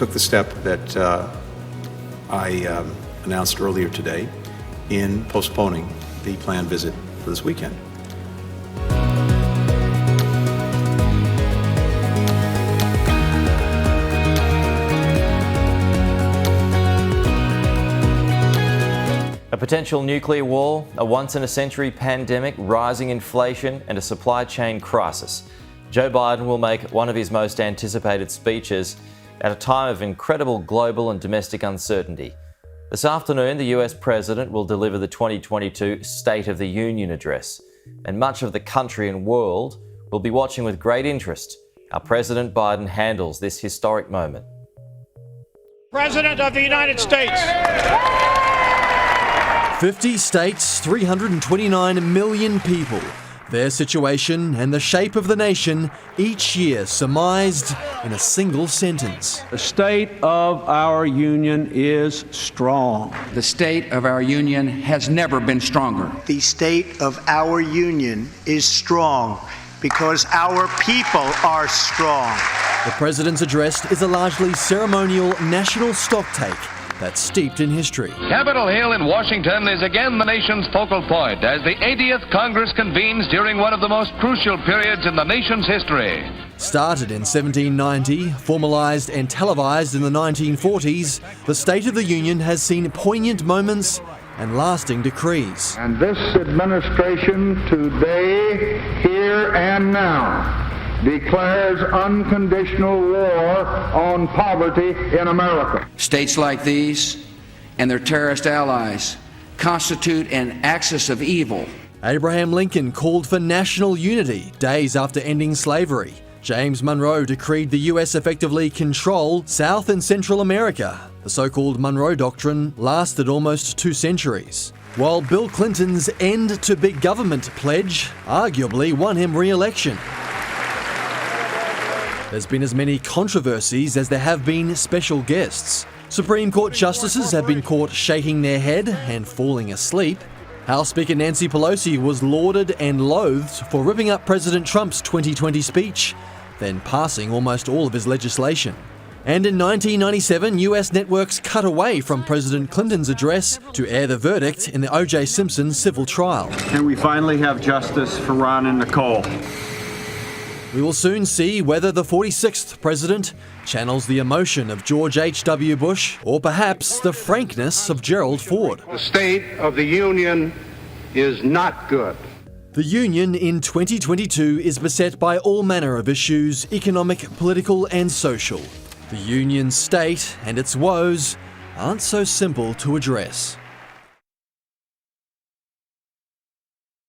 took the step that I announced earlier today in postponing the planned visit for this weekend. A potential nuclear war, a once-in-a-century pandemic, rising inflation and a supply chain crisis. Joe Biden will make one of his most anticipated speeches at a time of incredible global and domestic uncertainty. This afternoon, the US President will deliver the 2022 State of the Union address, and much of the country and world will be watching with great interest how President Biden handles this historic moment. President of the United States. 50 states, 329 million people. Their situation and the shape of the nation each year surmised in a single sentence. The state of our union is strong. The state of our union has never been stronger. The state of our union is strong because our people are strong. The president's address is a largely ceremonial national stocktake that's steeped in history. Capitol Hill in Washington is again the nation's focal point as the 80th Congress convenes during one of the most crucial periods in the nation's history. Started in 1790, formalized and televised in the 1940s, the State of the Union has seen poignant moments and lasting decrees. And this administration today, here and now, declares unconditional war on poverty in America. States like these and their terrorist allies constitute an axis of evil. Abraham Lincoln called for national unity days after ending slavery. James Monroe decreed the US effectively control South and Central America. The so-called Monroe Doctrine lasted almost 2 centuries. While Bill Clinton's end to big government pledge arguably won him re-election. There's been as many controversies as there have been special guests. Supreme Court justices have been caught shaking their head and falling asleep. House Speaker Nancy Pelosi was lauded and loathed for ripping up President Trump's 2020 speech, then passing almost all of his legislation. And in 1997, US networks cut away from President Clinton's address to air the verdict in the O.J. Simpson civil trial. And we finally have justice for Ron and Nicole. We will soon see whether the 46th president channels the emotion of George H.W. Bush or perhaps the frankness of Gerald Ford. The state of the union is not good. The union in 2022 is beset by all manner of issues, economic, political and social. The union's state and its woes aren't so simple to address.